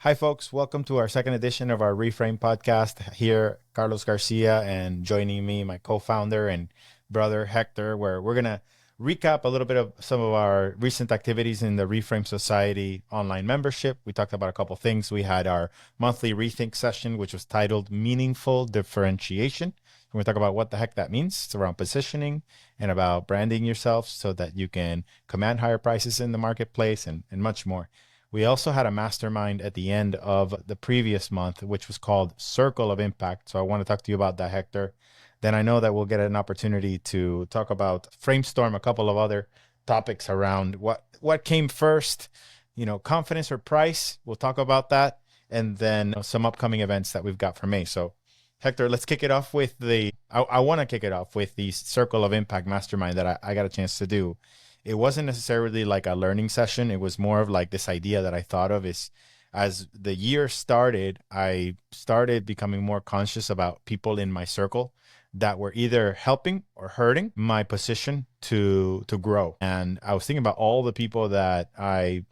Hi, folks. Welcome to our second edition of our REFRAME podcast. Here, Carlos Garcia, and joining me, my co-founder and brother Hector, where we're going to recap a little bit of some of our recent activities in the REFRAME Society online membership. We talked about a couple things. We had our monthly rethink session, which was titled Meaningful Differentiation. And we talk about what the heck that means. It's around positioning and about branding yourself so that you can command higher prices in the marketplace and much more. We also had a mastermind at the end of the previous month, which was called Circle of Impact. So I want to talk to you about that, Hector. Then I know that we'll get an opportunity to talk about Framestorm, a couple of other topics around what came first, confidence or price. We'll talk about that. And then some upcoming events that we've got for May. So Hector, let's kick it off with I want to kick it off with the Circle of Impact mastermind that I got a chance to do. It wasn't necessarily like a learning session. It was more of like this idea that I thought of is as the year started, I started becoming more conscious about people in my circle that were either helping or hurting my position to grow. And I was thinking about all the people that I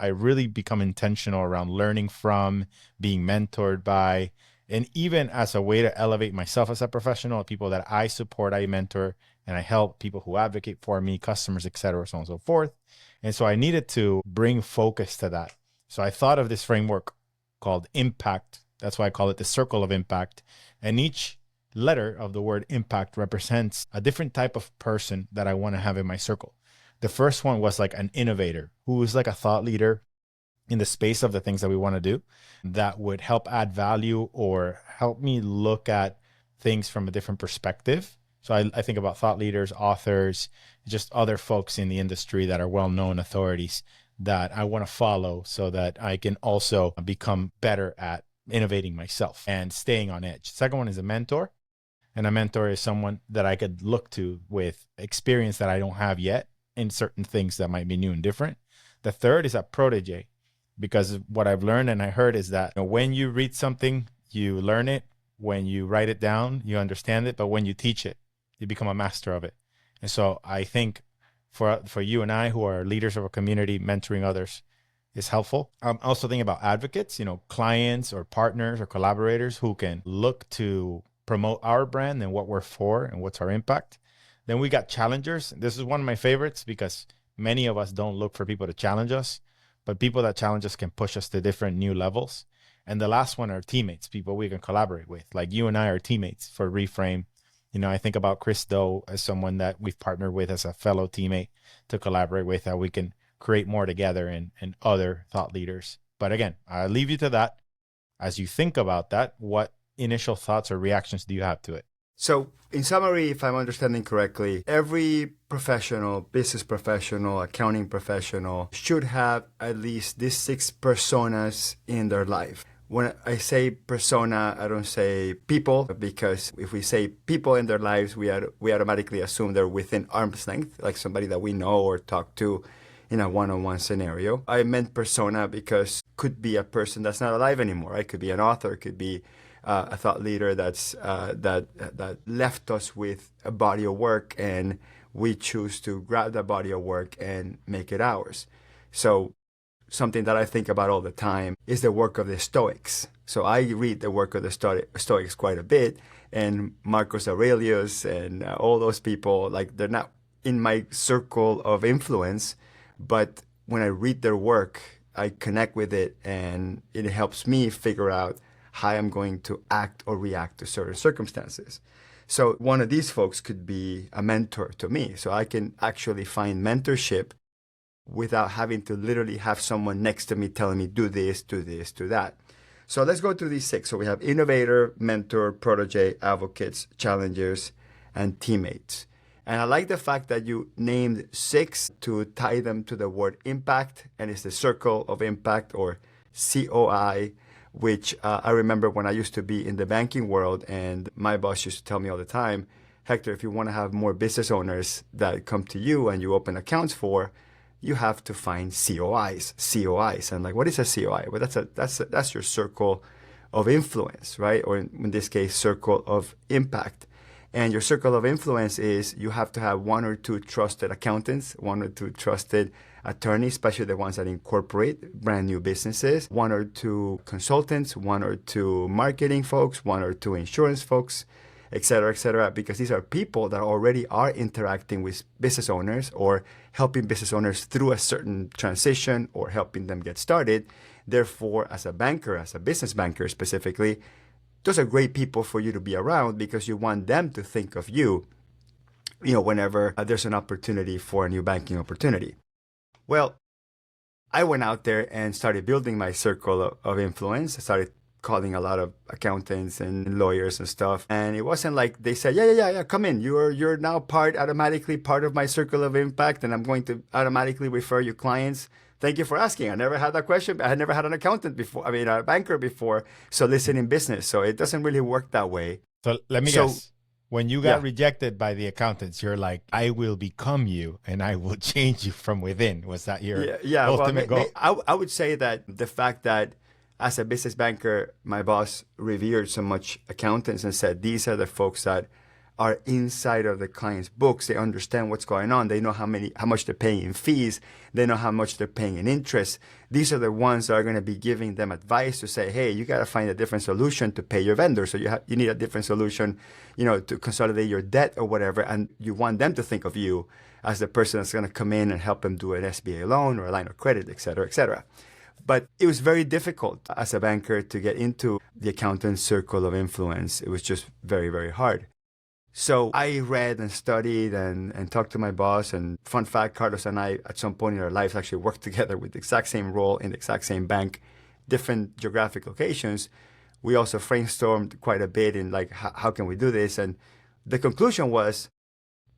really become intentional around learning from, being mentored by, and even as a way to elevate myself as a professional, people that I support, I mentor, and I help people who advocate for me, customers, et cetera, so on and so forth. And so I needed to bring focus to that. So I thought of this framework called impact. That's why I call it the Circle of Impact. And each letter of the word impact represents a different type of person that I want to have in my circle. The first one was like an innovator who is like a thought leader in the space of the things that we want to do that would help add value or help me look at things from a different perspective. So I think about thought leaders, authors, just other folks in the industry that are well-known authorities that I want to follow so that I can also become better at innovating myself and staying on edge. Second one is a mentor. And a mentor is someone that I could look to with experience that I don't have yet in certain things that might be new and different. The third is a protege, because what I've learned and I heard is that when you read something, you learn it. When you write it down, you understand it. But when you teach it, you become a master of it. And so I think for you and I who are leaders of a community, mentoring others is helpful. I'm also thinking about advocates, clients or partners or collaborators who can look to promote our brand and what we're for and what's our impact. Then we got challengers. This is one of my favorites because many of us don't look for people to challenge us, but people that challenge us can push us to different new levels. And the last one are teammates, people we can collaborate with. Like you and I are teammates for Reframe. I think about Chris Doe as someone that we've partnered with as a fellow teammate to collaborate with, how we can create more together and other thought leaders. But again, I'll leave you to that. As you think about that, what initial thoughts or reactions do you have to it? So in summary, if I'm understanding correctly, every professional, business professional, accounting professional should have at least these 6 personas in their life. When I say persona, I don't say people, because if we say people in their lives, we automatically assume they're within arm's length, like somebody that we know or talk to in a one-on-one scenario. I meant persona because could be a person that's not alive anymore. It could be an author, could be a thought leader that left us with a body of work, and we choose to grab that body of work and make it ours. So something that I think about all the time is the work of the Stoics. So I read the work of the Stoics quite a bit, and Marcus Aurelius and all those people, like they're not in my circle of influence, but when I read their work, I connect with it, and it helps me figure out how I'm going to act or react to certain circumstances. So one of these folks could be a mentor to me. So I can actually find mentorship without having to literally have someone next to me telling me, do this, do this, do that. So let's go through these 6. So we have innovator, mentor, protege, advocates, challengers, and teammates. And I like the fact that you named 6 to tie them to the word impact, and it's the Circle of Impact, or COI, which I remember when I used to be in the banking world, and my boss used to tell me all the time, Hector, if you want to have more business owners that come to you and you open accounts for, you have to find COIs. And like, what is a COI? Well, that's your circle of influence, right? Or in this case, circle of impact. And your circle of influence is you have to have 1 or 2 trusted accountants, 1 or 2 trusted attorneys, especially the ones that incorporate brand new businesses, one or two consultants, one or two marketing folks, one or two insurance folks, et cetera, because these are people that already are interacting with business owners or helping business owners through a certain transition or helping them get started. Therefore, as a banker, as a business banker specifically, those are great people for you to be around because you want them to think of you, whenever there's an opportunity for a new banking opportunity. Well, I went out there and started building my circle of influence. I started calling a lot of accountants and lawyers and stuff. And it wasn't like they said, yeah, come in. You're now automatically part of my circle of impact, and I'm going to automatically refer you clients. Thank you for asking. I never had that question. I had never had an accountant before. A banker before soliciting business. So it doesn't really work that way. So let me guess. When you got rejected by the accountants, you're like, I will become you and I will change you from within. Was that your ultimate goal? I would say that the fact that as a business banker, my boss revered so much accountants and said, these are the folks that are inside of the client's books. They understand what's going on. They know how much they're paying in fees. They know how much they're paying in interest. These are the ones that are going to be giving them advice to say, hey, you got to find a different solution to pay your vendor. So you need a different solution, to consolidate your debt or whatever. And you want them to think of you as the person that's going to come in and help them do an SBA loan or a line of credit, et cetera, et cetera. But it was very difficult as a banker to get into the accountant circle of influence. It was just very, very hard. So I read and studied and talked to my boss. And fun fact, Carlos and I, at some point in our lives, actually worked together with the exact same role in the exact same bank, different geographic locations. We also brainstormed quite a bit in like, how can we do this? And the conclusion was,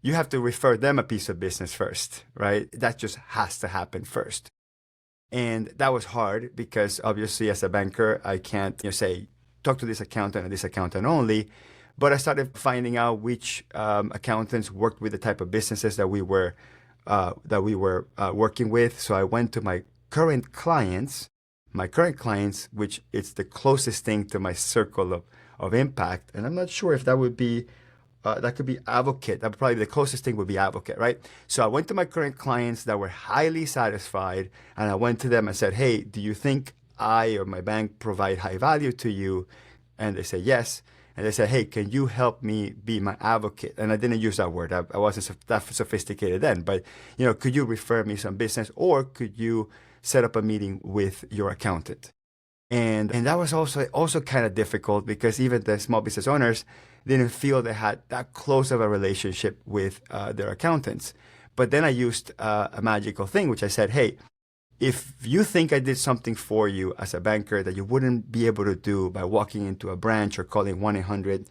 you have to refer them a piece of business first, right? That just has to happen first. And that was hard because obviously as a banker, I can't say, talk to this accountant and this accountant only. But I started finding out which accountants worked with the type of businesses that we were working with. So I went to my current clients, which it's the closest thing to my circle of impact. And I'm not sure if that would be, that could be advocate. That probably the closest thing would be advocate, right? So I went to my current clients that were highly satisfied, and I went to them and said, hey, do you think I or my bank provide high value to you? And they said yes. And they said, hey, can you help me be my advocate? And I didn't use that word. I wasn't that sophisticated then. But, could you refer me some business, or could you set up a meeting with your accountant? And that was also kind of difficult because even the small business owners didn't feel they had that close of a relationship with their accountants. But then I used a magical thing, which I said, hey, if you think I did something for you as a banker that you wouldn't be able to do by walking into a branch or calling 1-800,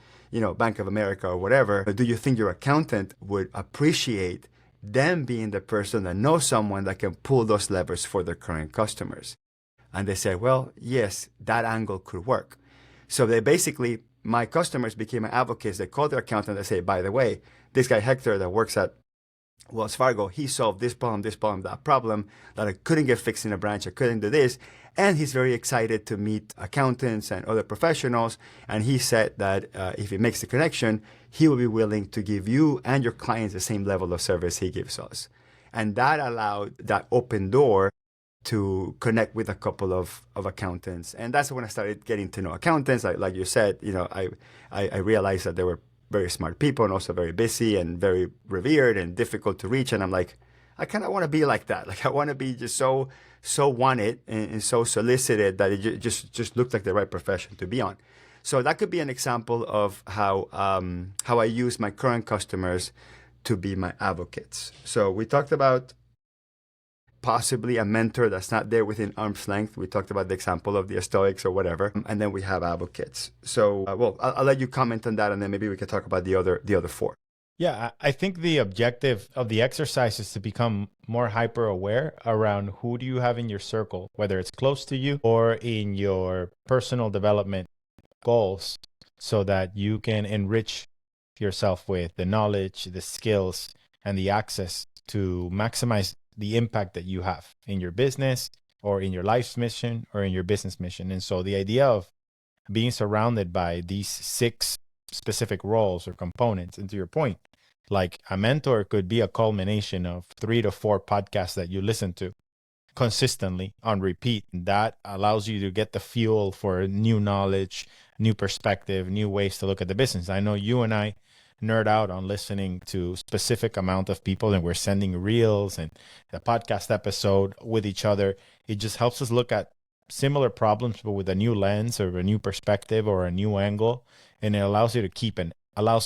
Bank of America or whatever, do you think your accountant would appreciate them being the person that knows someone that can pull those levers for their current customers? And they said, well, yes, that angle could work. So my customers became advocates. They called their accountant and say, by the way, this guy Hector that works at Wells Fargo, he solved this problem, that problem that I couldn't get fixed in a branch. I couldn't do this. And he's very excited to meet accountants and other professionals. And he said that if he makes the connection, he will be willing to give you and your clients the same level of service he gives us. And that allowed that open door to connect with a couple of accountants. And that's when I started getting to know accountants. Like you said, I realized that they were very smart people and also very busy and very revered and difficult to reach. And I'm like, I kind of want to be like that. Like I want to be just so wanted and so solicited that it just looked like the right profession to be on. So that could be an example of how I use my current customers to be my advocates. So we talked about possibly a mentor that's not there within arm's length. We talked about the example of the Stoics or whatever. And then we have advocates. So, I'll let you comment on that, and then maybe we can talk about the other four. Yeah, I think the objective of the exercise is to become more hyper aware around who do you have in your circle, whether it's close to you or in your personal development goals, so that you can enrich yourself with the knowledge, the skills, and the access to maximize the impact that you have in your business or in your life's mission or in your business mission. And so the idea of being surrounded by these 6 specific roles or components, and to your point, Like a mentor could be a culmination of 3 to 4 podcasts that you listen to consistently on repeat. And that allows you to get the fuel for new knowledge, new perspective, new ways to look at the business. I know you and I nerd out on listening to specific amount of people, and we're sending reels and a podcast episode with each other. It just helps us look at similar problems but with a new lens or a new perspective or a new angle, and it allows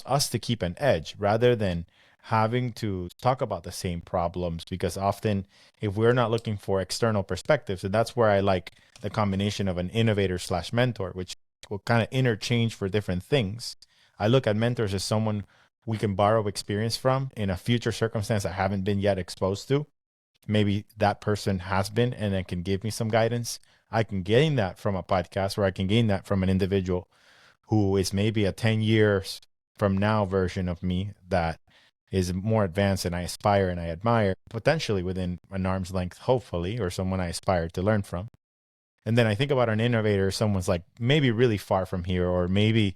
us to keep an edge rather than having to talk about the same problems, because often if we're not looking for external perspectives, and that's where I like the combination of an innovator slash mentor, which will kind of interchange for different things. I look at mentors as someone we can borrow experience from in a future circumstance I haven't been yet exposed to. Maybe that person has been and it can give me some guidance. I can gain that from a podcast, or I can gain that from an individual who is maybe a 10 years from now version of me that is more advanced and I aspire and I admire, potentially within an arm's length, hopefully, or someone I aspire to learn from. And then I think about an innovator, someone's like maybe really far from here, or maybe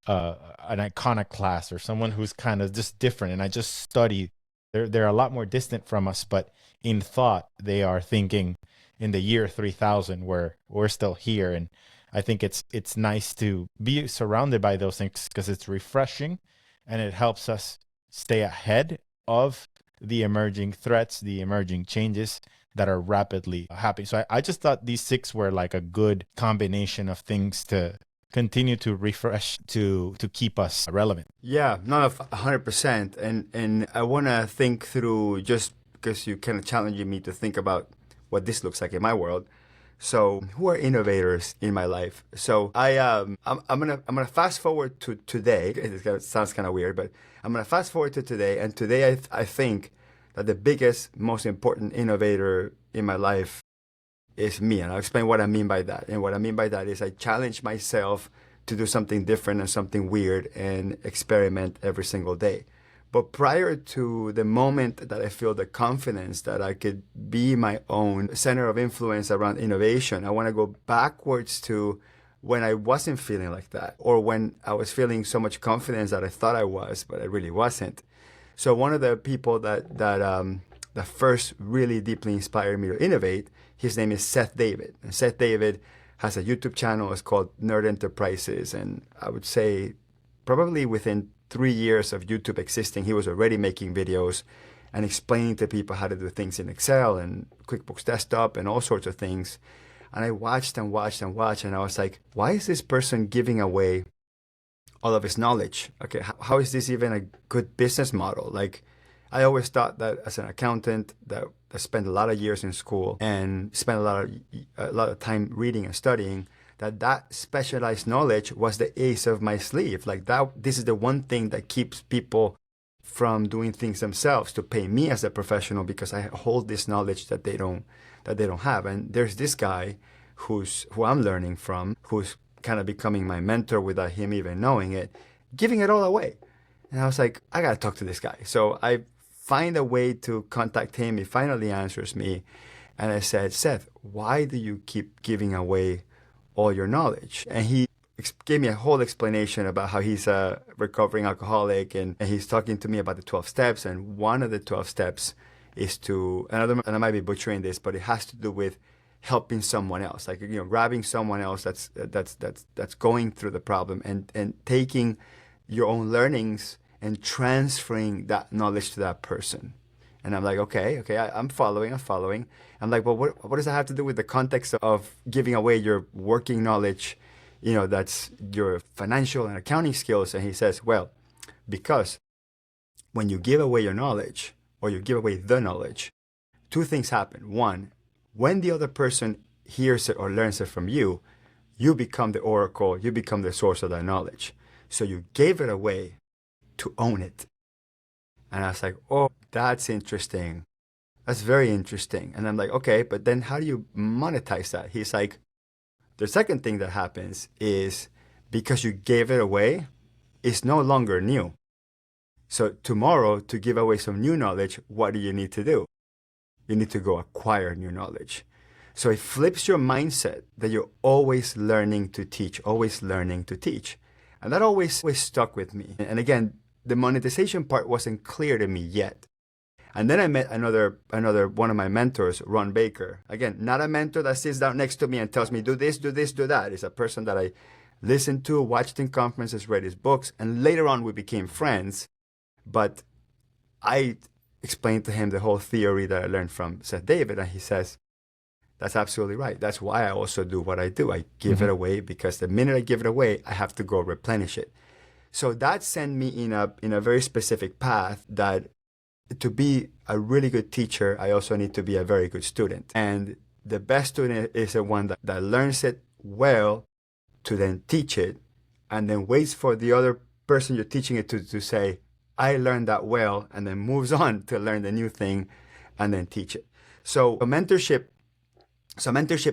an iconoclast, or someone who's kind of just different. And I just study. They're a lot more distant from us, but in thought, they are thinking in the year 3000, where we're still here. And I think it's nice to be surrounded by those things because it's refreshing and it helps us stay ahead of the emerging threats, the emerging changes that are rapidly happening. So I just thought these 6 were like a good combination of things to continue to refresh, to keep us relevant. Yeah, no, 100%. And I want to think through, just because you kind of challenging me to think about what this looks like in my world. So, who are innovators in my life? So, I'm gonna fast forward to today. It sounds kind of weird, but I'm gonna fast forward to today. And today, I think that the biggest, most important innovator in my life is me. And I'll explain what I mean by that. And what I mean by that is I challenge myself to do something different and something weird and experiment every single day. But prior to the moment that I feel the confidence that I could be my own center of influence around innovation, I want to go backwards to when I wasn't feeling like that, or when I was feeling so much confidence that I thought I was, but I really wasn't. So one of the people that first really deeply inspired me to innovate, his name is Seth David. And Seth David has a YouTube channel. It's called Nerd Enterprises. And I would say probably within 3 years of YouTube existing, he was already making videos and explaining to people how to do things in Excel and QuickBooks Desktop and all sorts of things. And I watched and watched and watched, and I was like, why is this person giving away all of his knowledge? Okay, how is this even a good business model? Like, I always thought that as an accountant that spent a lot of years in school and spent a lot of time reading and studying, that specialized knowledge was the ace of my sleeve. Like this is the one thing that keeps people from doing things themselves to pay me as a professional, because I hold this knowledge that they don't have. And there's this guy who I'm learning from, who's kind of becoming my mentor without him even knowing it, giving it all away. And I was like, I gotta talk to this guy. So I find a way to contact him. He finally answers me, and I said, Seth, why do you keep giving away all your knowledge? And he gave me a whole explanation about how he's a recovering alcoholic, and he's talking to me about the 12 steps. And one of the 12 steps is to, and I might be butchering this, but it has to do with helping someone else, like, grabbing someone else that's going through the problem and taking your own learnings and transferring that knowledge to that person. And I'm like, okay, I'm following. I'm like, well, what does that have to do with the context of giving away your working knowledge, that's your financial and accounting skills? And he says, well, because when you give away your knowledge, or you give away the knowledge, 2 things happen. One, when the other person hears it or learns it from you, you become the oracle, you become the source of that knowledge. So you gave it away to own it. And I was like, oh, that's interesting. That's very interesting. And I'm like, okay, but then how do you monetize that? He's like, the second thing that happens is because you gave it away, it's no longer new. So tomorrow, to give away some new knowledge, what do you need to do? You need to go acquire new knowledge. So it flips your mindset that you're always learning to teach, always learning to teach. And that always stuck with me. And again, the monetization part wasn't clear to me yet. And then I met another one of my mentors, Ron Baker. Again, not a mentor that sits down next to me and tells me, do this, do this, do that. It's a person that I listened to, watched in conferences, read his books, and later on we became friends. But I explained to him the whole theory that I learned from Seth David, and he says, that's absolutely right. That's why I also do what I do. I give it away because the minute I give it away, I have to go replenish it. So that sent me in a very specific path that to be a really good teacher, I also need to be a very good student. And the best student is the one that learns it well to then teach it and then waits for the other person you're teaching it to say, I learned that well, and then moves on to learn the new thing and then teach it. So mentorship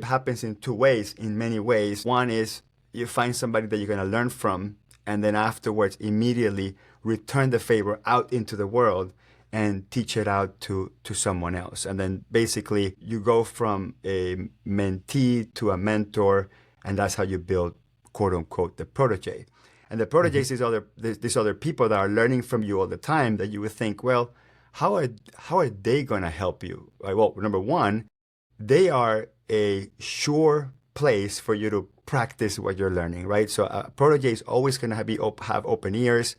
happens in two ways, in many ways. One is you find somebody that you're going to learn from, and then afterwards immediately return the favor out into the world and teach it out to someone else. And then basically you go from a mentee to a mentor, and that's how you build, quote unquote, the protege. And the proteges is these other people that are learning from you all the time that you would think, well, how are they going to help you? Well, number one, they are a sure place for you to practice what you're learning, right? So a protege is always going to have open ears,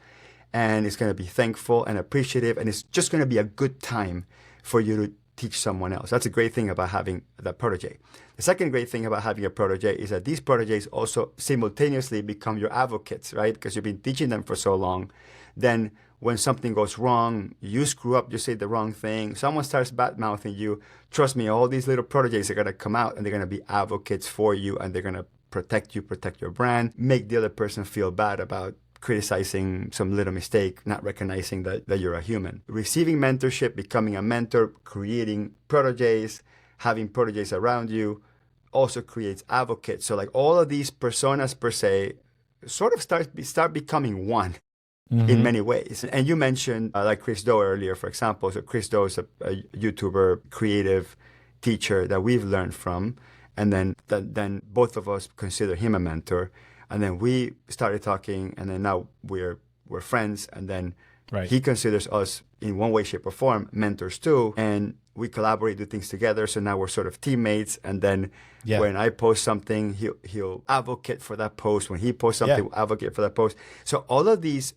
and it's going to be thankful and appreciative, and it's just going to be a good time for you to teach someone else. That's a great thing about having that protege. The second great thing about having a protege is that these proteges also simultaneously become your advocates, right? Because you've been teaching them for so long. Then when something goes wrong, you screw up, you say the wrong thing, someone starts bad-mouthing you, trust me, all these little proteges are going to come out and they're going to be advocates for you, and they're going to protect you, protect your brand, make the other person feel bad about criticizing some little mistake, not recognizing that you're a human. Receiving mentorship, becoming a mentor, creating proteges, having proteges around you also creates advocates. So like all of these personas per se sort of start becoming one in many ways. And you mentioned like Chris Do earlier, for example. So Chris Do is a YouTuber, creative teacher that we've learned from. And then both of us consider him a mentor. And then we started talking, and then now we're friends. And then he considers us in one way, shape, or form mentors too. And we collaborate, do things together. So now we're sort of teammates. And then when I post something, he'll advocate for that post. When he posts something, we'll advocate for that post. So all of these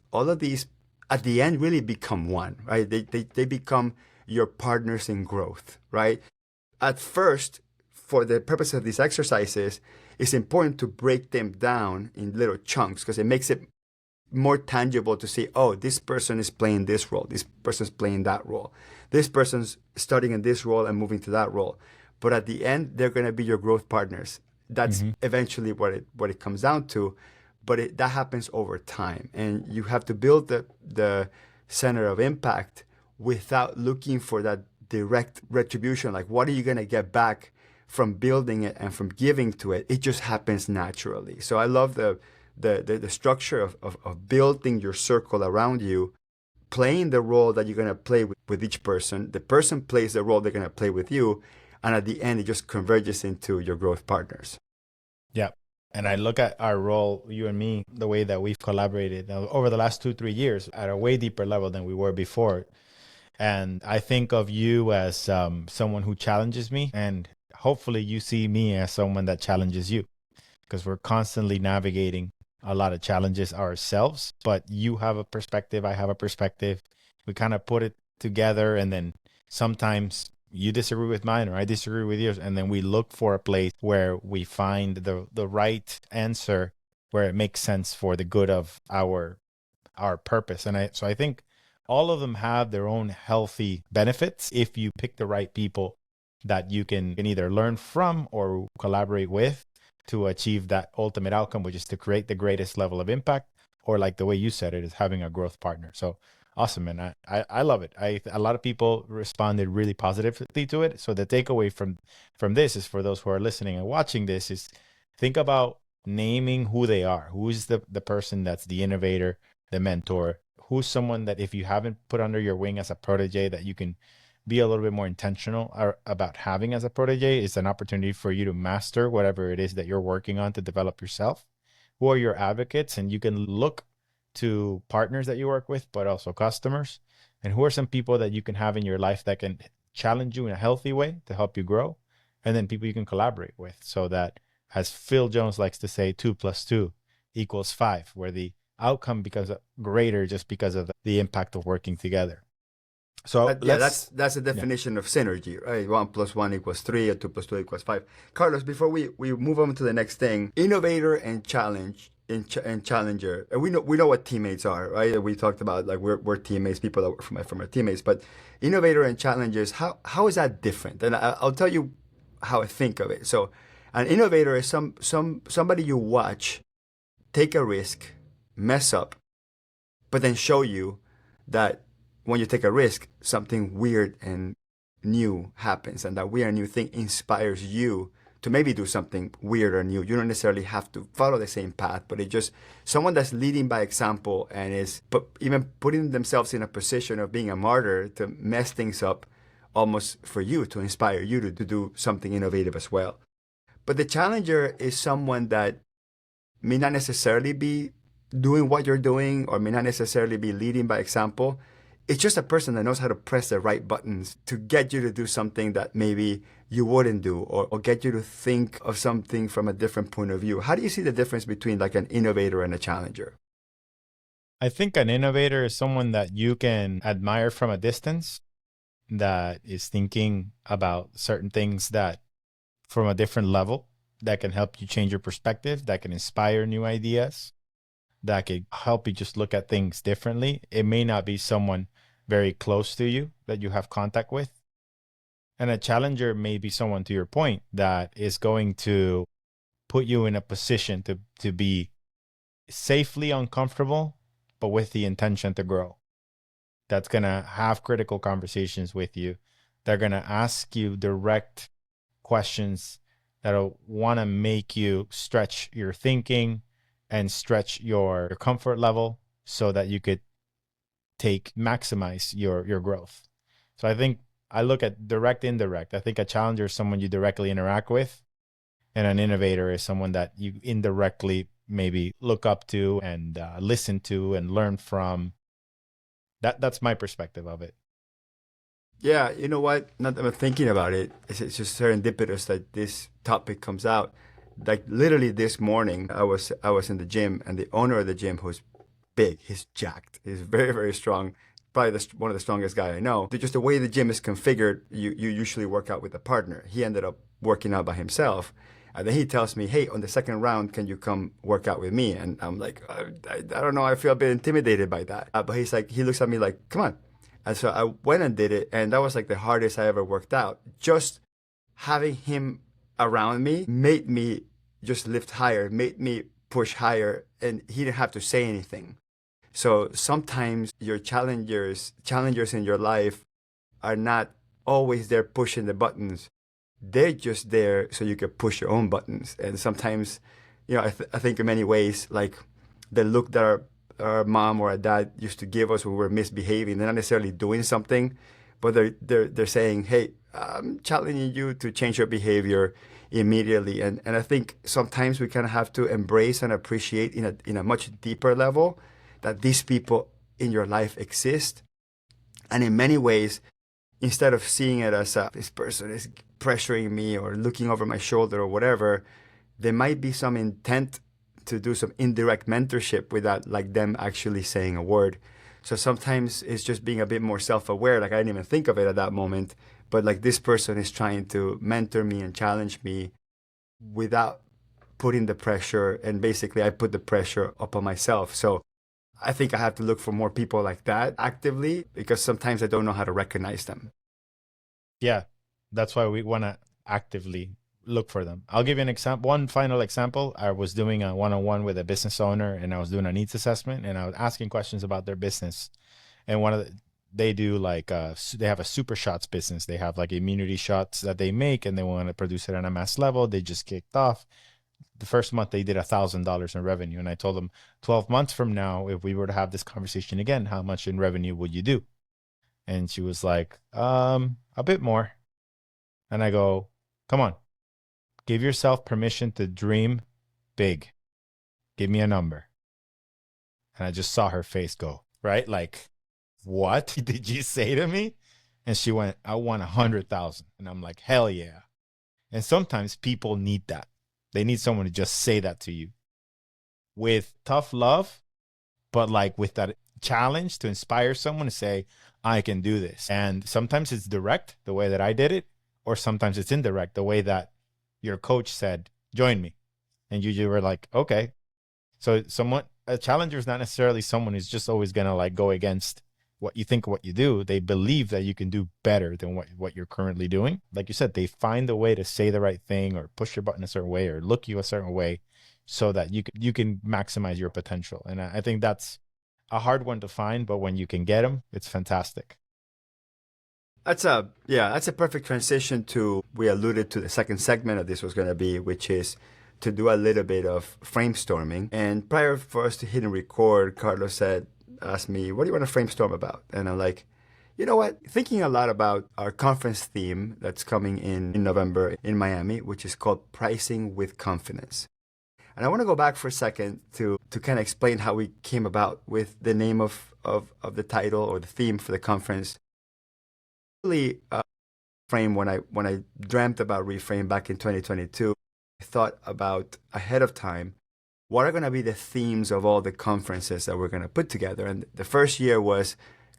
at the end really become one, right? They become your partners in growth, right? At first, for the purpose of these exercises, it's important to break them down in little chunks because it makes it more tangible to see, oh, this person is playing this role, this person's playing that role, this person's starting in this role and moving to that role. But at the end, they're going to be your growth partners. That's eventually what it comes down to. But that happens over time. And you have to build the center of impact without looking for that direct retribution. Like, what are you going to get back from building it and from giving to it? It just happens naturally. So I love the structure of building your circle around you, playing the role that you're going to play with each person. The person plays the role they're going to play with you. And at the end, it just converges into your growth partners. Yeah. And I look at our role, you and me, the way that we've collaborated over the last 2-3 years at a way deeper level than we were before. And I think of you as someone who challenges me, and hopefully you see me as someone that challenges you, because we're constantly navigating a lot of challenges ourselves. But you have a perspective, I have a perspective. We kind of put it together, and then sometimes you disagree with mine or I disagree with yours, and then we look for a place where we find the right answer, where it makes sense for the good of our purpose. And so I think all of them have their own healthy benefits if you pick the right people that you can either learn from or collaborate with to achieve that ultimate outcome, which is to create the greatest level of impact, or like the way you said it, is having a growth partner. So awesome, man. I love it. A lot of people responded really positively to it. So the takeaway from this is, for those who are listening and watching this, is think about naming who they are. Who's the person that's the innovator, the mentor? Who's someone that if you haven't put under your wing as a protege, that you can be a little bit more intentional about having as a protege? It's an opportunity for you to master whatever it is that you're working on to develop yourself. Who are your advocates? And you can look to partners that you work with, but also customers? And who are some people that you can have in your life that can challenge you in a healthy way to help you grow? And then people you can collaborate with, so that, as Phil Jones likes to say, 2 + 2 = 5, where the outcome becomes greater just because of the impact of working together. So Yeah, let's, that's the yeah. definition of synergy, right? 1 + 1 = 3, or 2 + 2 = 5. Carlos, before we move on to the next thing, innovator and and challenger. And we know what teammates are, right? We talked about like we're teammates, people that work from our teammates. But innovator and challengers, how is that different? And I'll tell you how I think of it. So, an innovator is somebody you watch take a risk, mess up, but then show you that when you take a risk, something weird and new happens, and that weird and new thing inspires you to maybe do something weird or new. You don't necessarily have to follow the same path, but it just someone that's leading by example and is even putting themselves in a position of being a martyr to mess things up almost for you, to inspire you to do something innovative as well. But the challenger is someone that may not necessarily be doing what you're doing or may not necessarily be leading by example. It's just a person that knows how to press the right buttons to get you to do something that maybe you wouldn't do, or get you to think of something from a different point of view. How do you see the difference between like an innovator and a challenger? I think an innovator is someone that you can admire from a distance, that is thinking about certain things that from a different level, that can help you change your perspective, that can inspire new ideas, that could help you just look at things differently. It may not be someone very close to you that you have contact with. And a challenger may be someone, to your point, that is going to put you in a position to be safely uncomfortable, but with the intention to grow. That's going to have critical conversations with you. They're going to ask you direct questions that'll want to make you stretch your thinking and stretch your comfort level so that you could maximize your growth. So I think I look at direct, indirect. I think a challenger is someone you directly interact with, and an innovator is someone that you indirectly maybe look up to and listen to and learn from. That's my perspective of it. Yeah, you know what? Now that I'm thinking about it, it's just serendipitous that this topic comes out. Like literally this morning, I was in the gym, and the owner of the gym, who's big, he's jacked, he's very very strong, probably one of the strongest guy I know. Just the way the gym is configured, you usually work out with a partner. He ended up working out by himself. And then he tells me, hey, on the second round, can you come work out with me? And I'm like, I don't know, I feel a bit intimidated by that. But he's like, he looks at me like, come on. And so I went and did it, and that was like the hardest I ever worked out. Just having him around me made me just lift higher, made me push higher, and he didn't have to say anything. So sometimes your challengers in your life are not always there pushing the buttons. They're just there so you can push your own buttons. And sometimes, I think in many ways, like the look that our mom or our dad used to give us when we were misbehaving, they're not necessarily doing something, but they're saying, hey, I'm challenging you to change your behavior immediately. And I think sometimes we kind of have to embrace and appreciate in a much deeper level that these people in your life exist. And in many ways, instead of seeing it as this person is pressuring me or looking over my shoulder or whatever, there might be some intent to do some indirect mentorship without like them actually saying a word. So sometimes it's just being a bit more self-aware. Like I didn't even think of it at that moment, but like this person is trying to mentor me and challenge me without putting the pressure. And basically I put the pressure up on myself. So I think I have to look for more people like that actively, because sometimes I don't know how to recognize them. Yeah, that's why we want to actively look for them. I'll give you an example. One final example. I was doing a one-on-one with a business owner, and I was doing a needs assessment, and I was asking questions about their business. And they do like they have a super shots business. They have like immunity shots that they make, and they want to produce it on a mass level. They just kicked off. The first month they did $1,000 in revenue, and I told them 12 months from now, if we were to have this conversation again, how much in revenue would you do? And she was like, a bit more. And I go, come on, give yourself permission to dream big. Give me a number. And I just saw her face go, right? Like, what did you say to me? And she went, I want 100,000. And I'm like, hell yeah. And sometimes people need that. They need someone to just say that to you with tough love, but like with that challenge to inspire someone to say, I can do this. And sometimes it's direct, the way that I did it, or sometimes it's indirect, the way that your coach said, join me. And you were like, okay. So a challenger is not necessarily someone who's just always going to like go against what you think, what you do. They believe that you can do better than what you're currently doing. Like you said, they find a way to say the right thing or push your button a certain way or look you a certain way so that you can maximize your potential. And I think that's a hard one to find, but when you can get them, it's fantastic. That's a perfect transition to, we alluded to the second segment of this was going to be, which is to do a little bit of frame storming. And prior for us to hit and record, Carlos asked me, what do you want to frame storm about? And I'm like, you know what? Thinking a lot about our conference theme that's coming in November in Miami, which is called Pricing with Confidence. And I want to go back for a second to kind of explain how we came about with the name of the title or the theme for the conference. Really, frame when I dreamt about Reframe back in 2022, I thought about ahead of time, what are going to be the themes of all the conferences that we're going to put together? And the first year was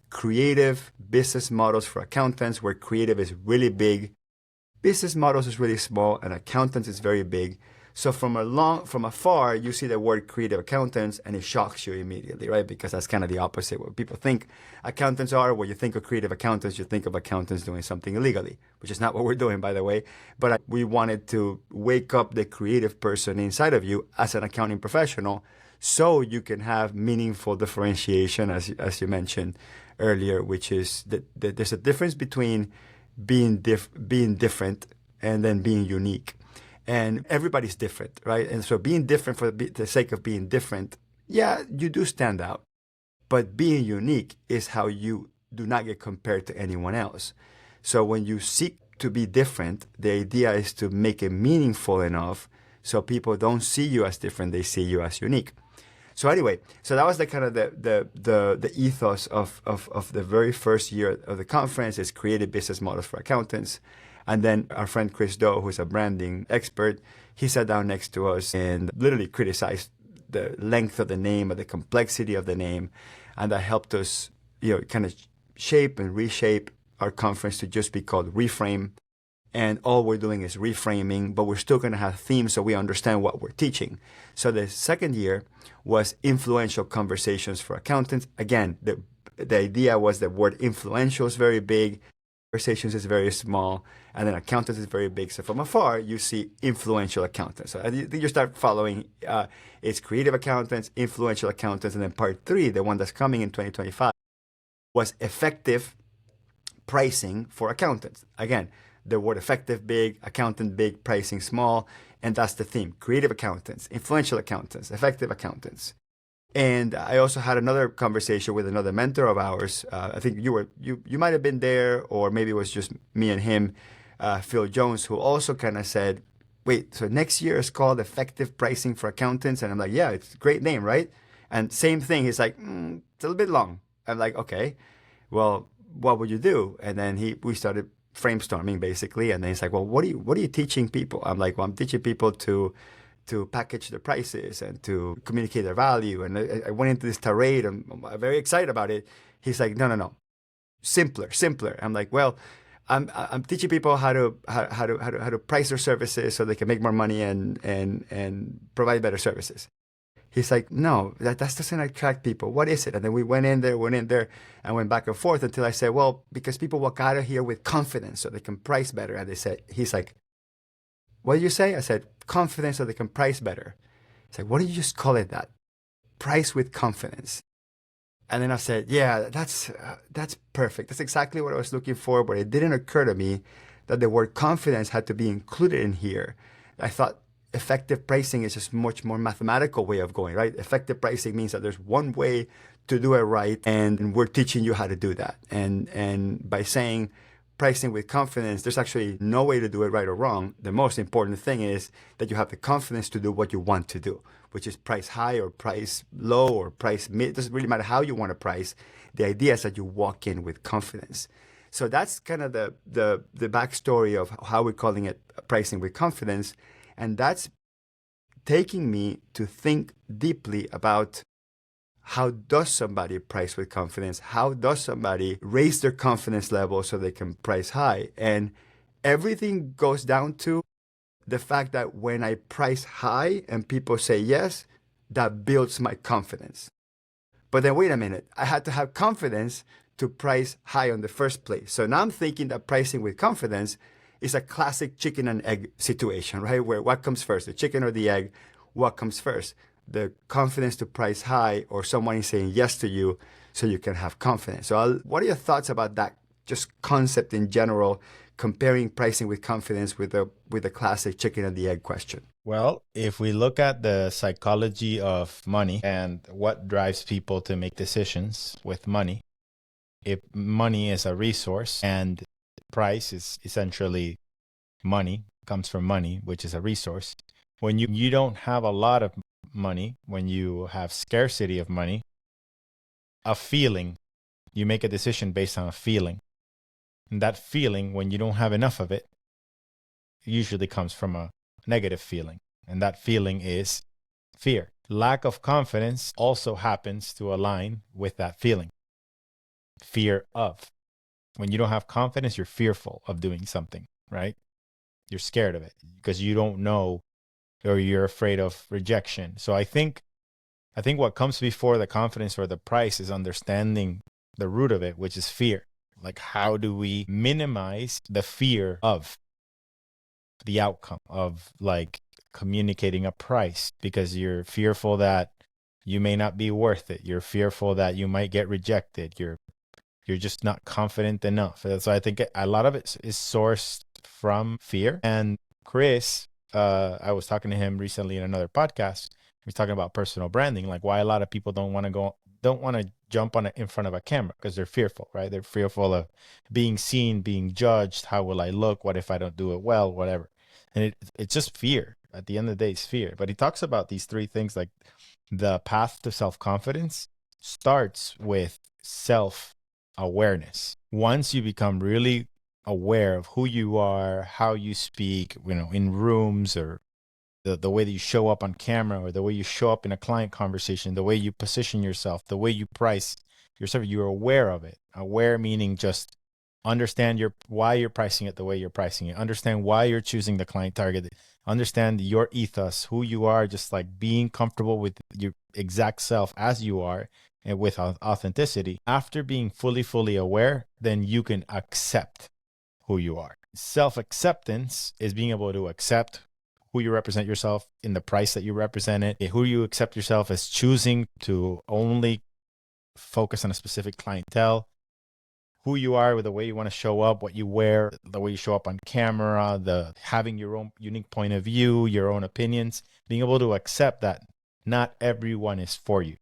creative business models for accountants, where creative is really big, business models is really small, and accountants is very big. So from afar, you see the word creative accountants and it shocks you immediately, right? Because that's kind of the opposite. What people think accountants are, when you think of creative accountants, you think of accountants doing something illegally, which is not what we're doing, by the way. But we wanted to wake up the creative person inside of you as an accounting professional so you can have meaningful differentiation, as you mentioned earlier, which is that there's a difference between being different and then being unique. And everybody's different, right? And so being different for the sake of being different, yeah, you do stand out. But being unique is how you do not get compared to anyone else. So when you seek to be different, the idea is to make it meaningful enough so people don't see you as different, they see you as unique. So anyway, so that was the kind of the ethos of the very first year of the conference, is creative business models for accountants. And then our friend Chris Doe, who's a branding expert, he sat down next to us and literally criticized the length of the name or the complexity of the name. And that helped us, kind of shape and reshape our conference to just be called Reframe. And all we're doing is reframing, but we're still going to have themes so we understand what we're teaching. So the second year was influential conversations for accountants. Again, the idea was the word influential is very big. Conversations is very small, and then accountants is very big. So from afar, you see influential accountants. So I think you start following, it's creative accountants, influential accountants, and then part 3, the one that's coming in 2025, was effective pricing for accountants. Again, the word effective big, accountant big, pricing small, and that's the theme. Creative accountants, influential accountants, effective accountants. And I also had another conversation with another mentor of ours. I think you might have been there, or maybe it was just me and him, Phil Jones, who also kind of said, wait, so next year is called Effective Pricing for Accountants? And I'm like, yeah, it's a great name, right? And same thing, he's like, it's a little bit long. I'm like, okay, well, what would you do? And then we started framestorming basically. And then he's like, well, what are you teaching people? I'm like, well, I'm teaching people to package their prices and to communicate their value. And I went into this tirade. I'm very excited about it. He's like, no, simpler. I'm like, well, I'm teaching people how to price their services so they can make more money and provide better services. He's like, no, that doesn't attract people. What is it? And then we went in there, and went back and forth until I said, well, because people walk out of here with confidence so they can price better. And he's like, what did you say? I said, confidence so they can price better. He's like, what did you just call it that? Price with confidence. And then I said, yeah, that's perfect. That's exactly what I was looking for, but it didn't occur to me that the word confidence had to be included in here. I thought effective pricing is just much more mathematical way of going, right? Effective pricing means that there's one way to do it right, and we're teaching you how to do that. And by saying pricing with confidence, there's actually no way to do it right or wrong. The most important thing is that you have the confidence to do what you want to do, which is price high or price low or price mid. It doesn't really matter how you want to price. The idea is that you walk in with confidence. So that's kind of the backstory of how we're calling it pricing with confidence. And that's taking me to think deeply about how does somebody price with confidence? How does somebody raise their confidence level so they can price high? And everything goes down to the fact that when I price high and people say yes, that builds my confidence. But then wait a minute, I had to have confidence to price high in the first place. So now I'm thinking that pricing with confidence is a classic chicken and egg situation, right? Where what comes first, the chicken or the egg? What comes first? The confidence to price high, or someone is saying yes to you so you can have confidence. So what are your thoughts about that just concept in general, comparing pricing with confidence with the classic chicken and the egg question? Well, if we look at the psychology of money and what drives people to make decisions with money, if money is a resource and price is essentially money, comes from money, which is a resource. When you don't have a lot of money, when you have scarcity of money, a feeling, you make a decision based on a feeling. And that feeling, when you don't have enough of it, usually comes from a negative feeling. And that feeling is fear. Lack of confidence also happens to align with that feeling. Fear of. When you don't have confidence, you're fearful of doing something, right? You're scared of it because you don't know, or you're afraid of rejection. So I think what comes before the confidence or the price is understanding the root of it, which is fear. Like, how do we minimize the fear of the outcome of like communicating a price, because you're fearful that you may not be worth it. You're fearful that you might get rejected. You're just not confident enough. So I think a lot of it is sourced from fear. And Chris, I was talking to him recently in another podcast. He was talking about personal branding, like why a lot of people don't want to jump in front of a camera because they're fearful, right? They're fearful of being seen, being judged. How will I look? What if I don't do it well? Whatever. And it's just fear. At the end of the day, it's fear. But he talks about these three things, like the path to self-confidence starts with self-awareness. Once you become really aware of who you are, how you speak, in rooms, or the way that you show up on camera, or the way you show up in a client conversation, the way you position yourself, the way you price yourself, you're aware of it. Aware meaning just understand why you're pricing it the way you're pricing it. Understand why you're choosing the client target. Understand your ethos, who you are, just like being comfortable with your exact self as you are and with authenticity. After being fully aware, then you can accept who you are. Self-acceptance is being able to accept who you represent yourself in the price that you represent it, who you accept yourself as choosing to only focus on a specific clientele, who you are with the way you want to show up, what you wear, the way you show up on camera, having your own unique point of view, your own opinions, being able to accept that not everyone is for you.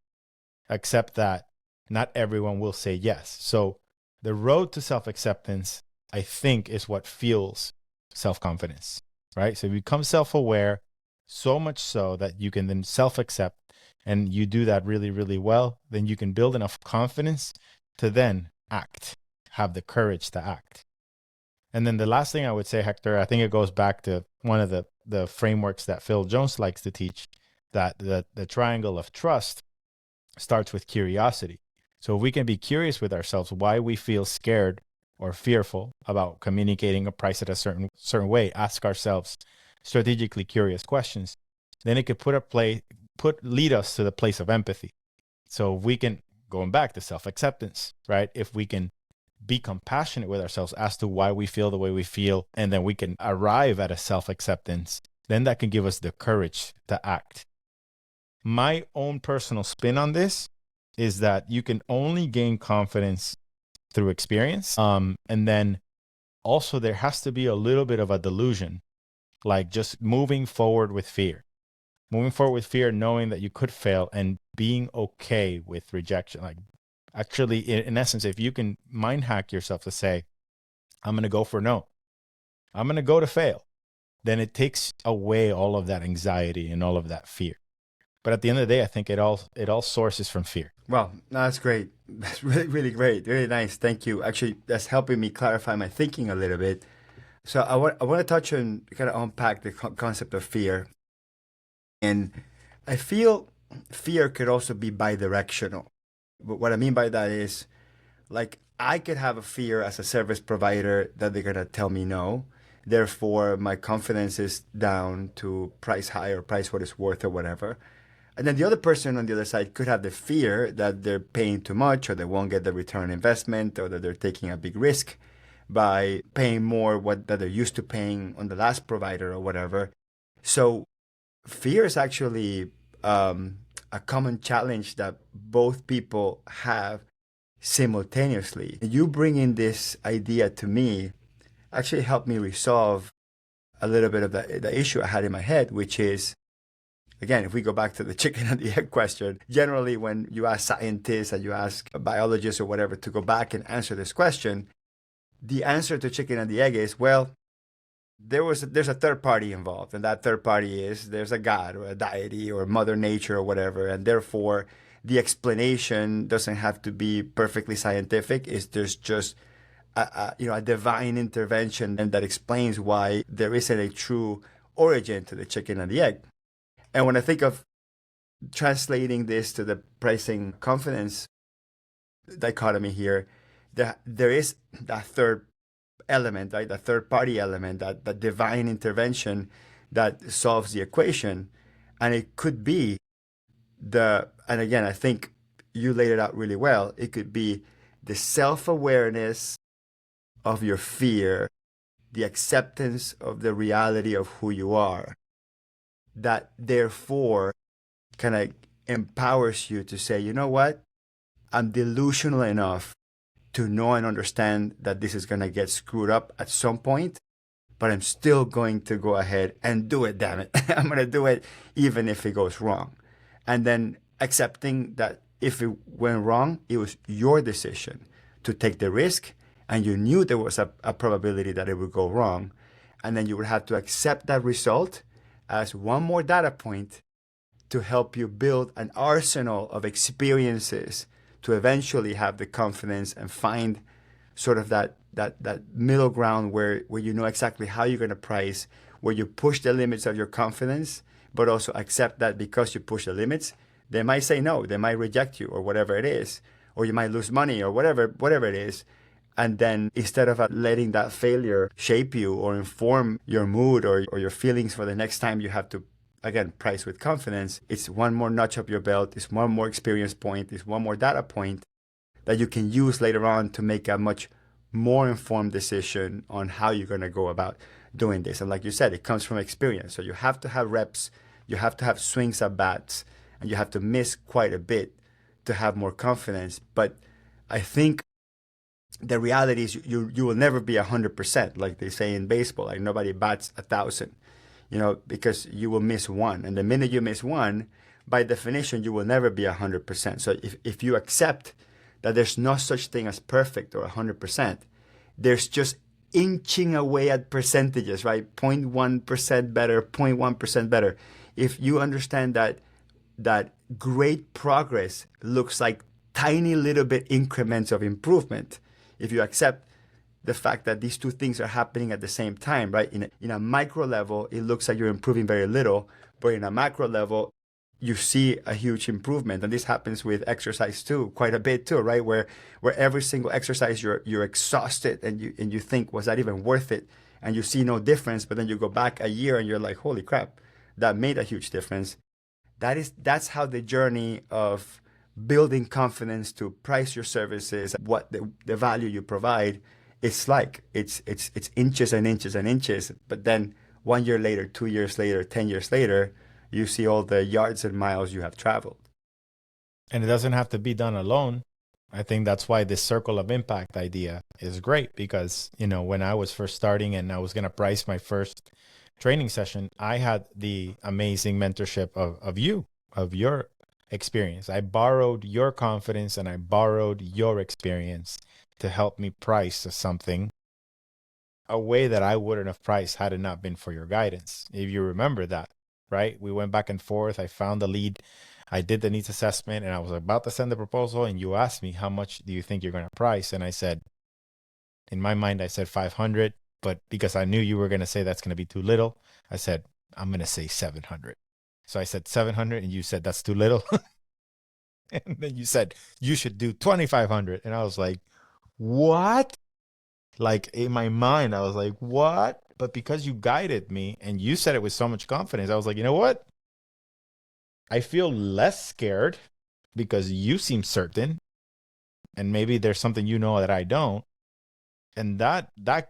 Accept that not everyone will say yes. So the road to self-acceptance, I think, is what fuels self-confidence, right? So you become self-aware, so much so that you can then self-accept, and you do that really, really well. Then you can build enough confidence to then act, have the courage to act. And then the last thing I would say, Hector, I think it goes back to one of the frameworks that Phil Jones likes to teach, that the triangle of trust starts with curiosity. So if we can be curious with ourselves, why we feel scared or fearful about communicating a price at a certain way, ask ourselves strategically curious questions, then it could lead us to the place of empathy. So if we can, going back to self-acceptance, right? If we can be compassionate with ourselves as to why we feel the way we feel, and then we can arrive at a self-acceptance, then that can give us the courage to act. My own personal spin on this is that you can only gain confidence through experience. And then also there has to be a little bit of a delusion, like just moving forward with fear, knowing that you could fail and being okay with rejection. Like actually, in essence, if you can mind hack yourself to say, I'm going to go for no, I'm going to go to fail, then it takes away all of that anxiety and all of that fear. But at the end of the day, I think it all sources from fear. Well, no, that's great. That's really, really great. Really nice. Thank you. Actually, that's helping me clarify my thinking a little bit. So I want to touch on, kind of unpack the concept of fear. And I feel fear could also be bidirectional. But what I mean by that is, like, I could have a fear as a service provider that they're gonna tell me no. Therefore, my confidence is down to price high or price what it's worth or whatever. And then the other person on the other side could have the fear that they're paying too much or they won't get the return on investment or that they're taking a big risk by paying more what that they're used to paying on the last provider or whatever. So fear is actually a common challenge that both people have simultaneously. You bringing this idea to me actually helped me resolve a little bit of the issue I had in my head, which is, again, if we go back to the chicken and the egg question, generally when you ask scientists and you ask biologists or whatever to go back and answer this question, the answer to chicken and the egg is, well, there's a third party involved, and that third party is there's a god or a deity or mother nature or whatever, and therefore the explanation doesn't have to be perfectly scientific. There's just a divine intervention and that explains why there isn't a true origin to the chicken and the egg. And when I think of translating this to the pricing confidence dichotomy here, there is that third element, right? The third party element, that divine intervention that solves the equation. And it could be and again, I think you laid it out really well. It could be the self-awareness of your fear, the acceptance of the reality of who you are, that therefore kind of empowers you to say, you know what? I'm delusional enough to know and understand that this is going to get screwed up at some point, but I'm still going to go ahead and do it, damn it. I'm going to do it even if it goes wrong. And then accepting that if it went wrong, it was your decision to take the risk, and you knew there was a probability that it would go wrong. And then you would have to accept that result as one more data point to help you build an arsenal of experiences to eventually have the confidence and find sort of that middle ground where you know exactly how you're going to price, where you push the limits of your confidence, but also accept that because you push the limits, they might say no, they might reject you or whatever it is, or you might lose money or whatever it is. And then instead of letting that failure shape you or inform your mood or your feelings for the next time you have to, again, price with confidence, it's one more notch up your belt, it's one more experience point, it's one more data point that you can use later on to make a much more informed decision on how you're going to go about doing this. And like you said, it comes from experience. So you have to have reps, you have to have swings at bats, and you have to miss quite a bit to have more confidence. But I think the reality is you will never be 100%, like they say in baseball. Like nobody bats 1,000, because you will miss one. And the minute you miss one, by definition, you will never be 100%. So if you accept that there's no such thing as perfect or 100%, there's just inching away at percentages, right? 0.1% better, 0.1% better. If you understand that great progress looks like tiny little bit increments of improvement, if you accept the fact that these two things are happening at the same time, right? In a micro level, it looks like you're improving very little, but in a macro level, you see a huge improvement. And this happens with exercise too, quite a bit too, right? Where every single exercise you're exhausted and you think, was that even worth it? And you see no difference, but then you go back a year and you're like, holy crap, that made a huge difference. That's how the journey of building confidence to price your services, what the value you provide, it's like it's inches and inches and inches. But then 1 year later, 2 years later, 10 years later, you see all the yards and miles you have traveled. And it doesn't have to be done alone. I think that's why this circle of impact idea is great, because, when I was first starting and I was going to price my first training session, I had the amazing mentorship of your experience. I borrowed your confidence and I borrowed your experience to help me price something a way that I wouldn't have priced had it not been for your guidance. If you remember that, right? We went back and forth. I found the lead. I did the needs assessment and I was about to send the proposal. And you asked me, how much do you think you're going to price? And I said, in my mind, I said 500. But because I knew you were going to say that's going to be too little, I said, I'm going to say 700. So I said 700 and you said that's too little. And then you said, you should do 2,500. And I was like, what? Like in my mind, I was like, what? But because you guided me and you said it with so much confidence, I was like, you know what? I feel less scared because you seem certain. And maybe there's something you know that I don't. And that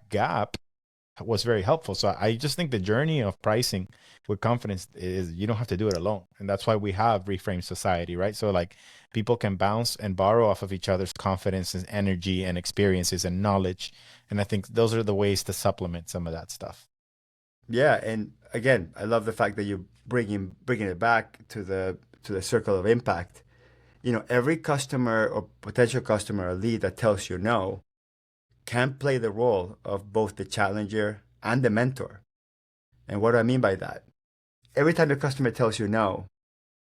gap was very helpful. So I just think the journey of pricing with confidence is you don't have to do it alone. And that's why we have Reframe Society, right? So like people can bounce and borrow off of each other's confidence and energy and experiences and knowledge. And I think those are the ways to supplement some of that stuff. Yeah, and again, I love the fact that you bringing it back to the circle of impact. Every customer or potential customer or lead that tells you no can play the role of both the challenger and the mentor. And what do I mean by that? Every time the customer tells you no,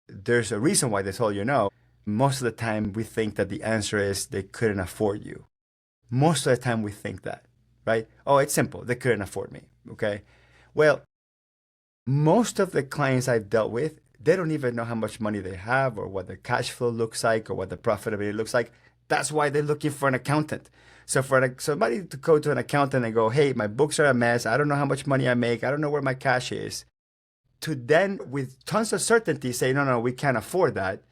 there's a reason why they told you no. Most of the time, we think that the answer is they couldn't afford you. Most of the time, we think that, right? Oh, it's simple. They couldn't afford me. Okay. Well, most of the clients I've dealt with, they don't even know how much money they have or what their cash flow looks like or what the profitability looks like. That's why they're looking for an accountant. So for somebody to go to an accountant and go, hey, my books are a mess. I don't know how much money I make. I don't know where my cash is. To then, with tons of certainty, say, no, we can't afford that.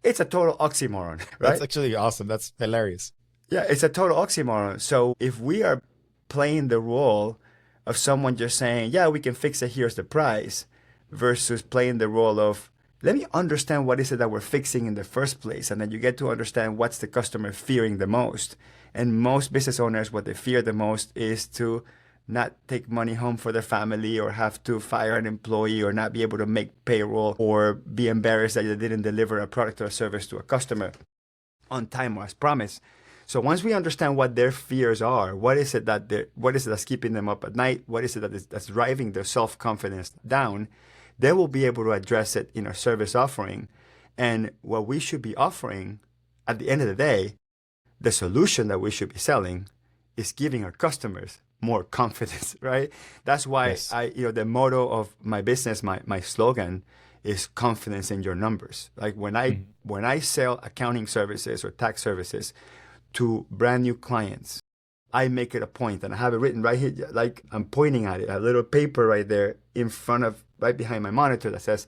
It's a total oxymoron, right? That's actually awesome. That's hilarious. Yeah, it's a total oxymoron. So if we are playing the role of someone just saying, yeah, we can fix it, here's the price, versus playing the role of, let me understand what is it that we're fixing in the first place. And then you get to understand what's the customer fearing the most. And most business owners, what they fear the most is to not take money home for their family or have to fire an employee or not be able to make payroll or be embarrassed that they didn't deliver a product or a service to a customer on time or as promised. So once we understand what their fears are, what is it that's keeping them up at night? What is it that's driving their self-confidence down? They will be able to address it in our service offering. And what we should be offering at the end of the day, the solution that we should be selling is giving our customers more confidence, right? That's why Yes. the motto of my business, my slogan is confidence in your numbers. Like when I sell accounting services or tax services to brand new clients, I make it a point, and I have it written right here, like I'm pointing at it, a little paper right there right behind my monitor that says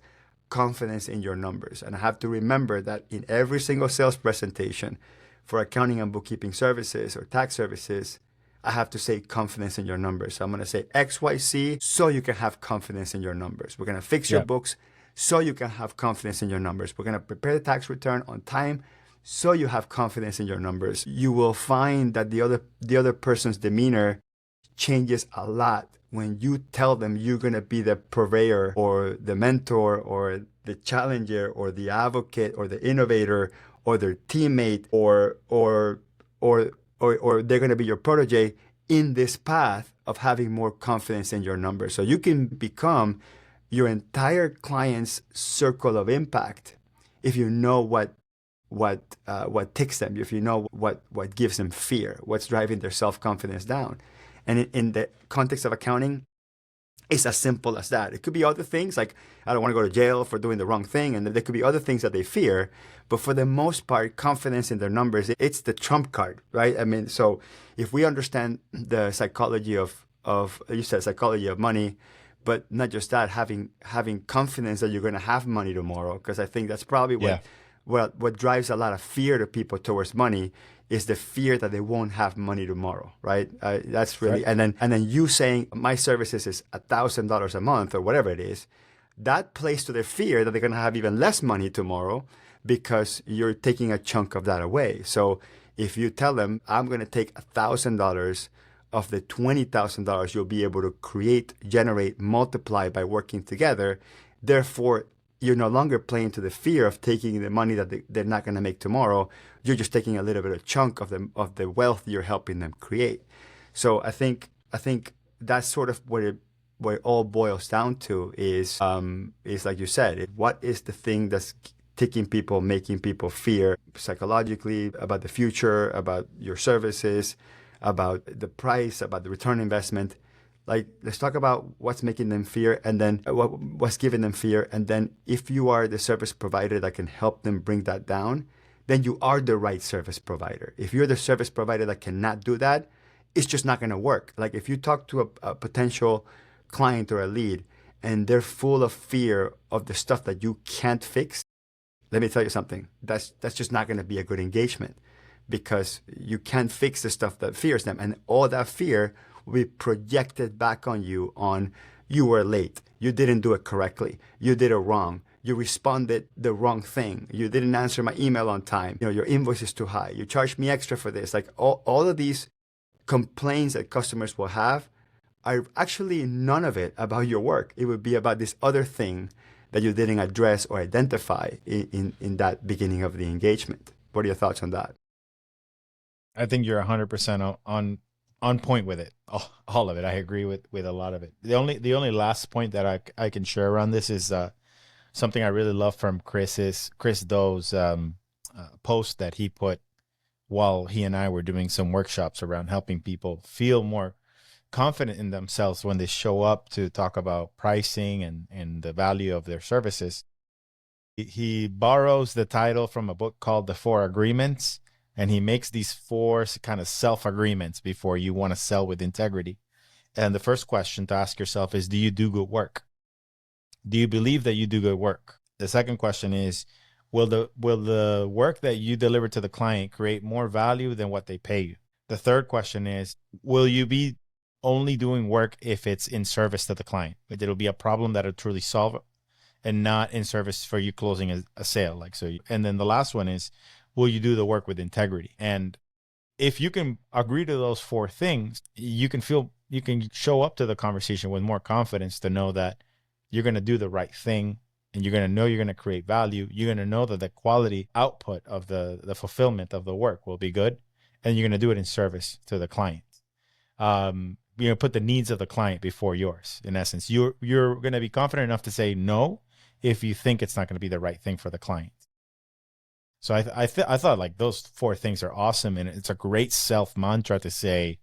confidence in your numbers. And I have to remember that in every single sales presentation for accounting and bookkeeping services or tax services, I have to say confidence in your numbers. So I'm going to say XYZ so you can have confidence in your numbers. We're going to fix your books so you can have confidence in your numbers. We're going to prepare the tax return on time so you have confidence in your numbers. You will find that the other person's demeanor changes a lot when you tell them you're going to be the purveyor or the mentor or the challenger or the advocate or the innovator or their teammate or they're going to be your protege in this path of having more confidence in your numbers. So you can become your entire client's circle of impact if you know what ticks them, if you know what gives them fear, what's driving their self-confidence down. And in the context of accounting, it's as simple as that. It could be other things like, I don't want to go to jail for doing the wrong thing. And there could be other things that they fear. But for the most part, confidence in their numbers, it's the trump card, right? I mean, so if we understand the psychology of you said psychology of money, but not just that, having confidence that you're going to have money tomorrow, because I think that's probably what drives a lot of fear to people towards money is the fear that they won't have money tomorrow, right? That's really, right. And then you saying my services is $1,000 a month or whatever it is, that plays to their fear that they're going to have even less money tomorrow because you're taking a chunk of that away. So if you tell them, I'm going to take $1,000 of the $20,000 you'll be able to create, generate, multiply by working together, therefore you're no longer playing to the fear of taking the money that they're not going to make tomorrow. You're just taking a little bit of chunk of the wealth you're helping them create. So I think that's sort of what what it all boils down to is like you said, what is the thing that's making people fear psychologically about the future, about your services, about the price, about the return on investment. Like, let's talk about what's making them fear, and then what's giving them fear. And then if you are the service provider that can help them bring that down, then you are the right service provider. If you're the service provider that cannot do that, it's just not going to work. Like, if you talk to a potential client or a lead and they're full of fear of the stuff that you can't fix, let me tell you something. That's just not going to be a good engagement, because you can't fix the stuff that fears them. And all that fear will be projected back on you you were late. You didn't do it correctly. You did it wrong. You responded the wrong thing. You didn't answer my email on time. Your invoice is too high. You charged me extra for this. Like, all of these complaints that customers will have are actually none of it about your work. It would be about this other thing that you didn't address or identify in that beginning of the engagement. What are your thoughts on that? I think you're 100% on point with it. All of it. I agree with a lot of it. The only last point that I can share around this is something I really love from Chris Doe's post that he put while he and I were doing some workshops around helping people feel more confident in themselves when they show up to talk about pricing and the value of their services. He borrows the title from a book called The 4 Agreements, and he makes these 4 kind of self-agreements before you want to sell with integrity. And the first question to ask yourself is, do you do good work? Do you believe that you do good work? The second question is, will the work that you deliver to the client create more value than what they pay you? The third question is, will you be only doing work if it's in service to the client? It'll be a problem that'll truly solve it, and not in service for you closing a sale. And then the last one is, will you do the work with integrity? And if you can agree to those 4 things, you can show up to the conversation with more confidence to know that you're going to do the right thing, and you're going to know you're going to create value. You're going to know that the quality output of the fulfillment of the work will be good, and you're going to do it in service to the client. Put the needs of the client before yours. In essence, you're going to be confident enough to say no if you think it's not going to be the right thing for the client. So I thought like those 4 things are awesome, and it's a great self mantra to say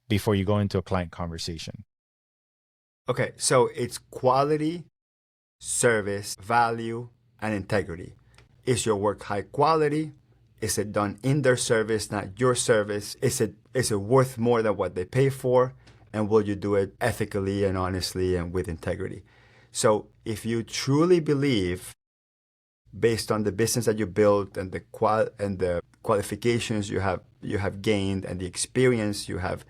before you go into a client conversation. Okay, so it's quality, service, value, and integrity. Is your work high quality? Is it done in their service, not your service? Is it worth more than what they pay for? And will you do it ethically and honestly and with integrity? So if you truly believe, based on the business that you built and the qualifications you have gained and the experience you have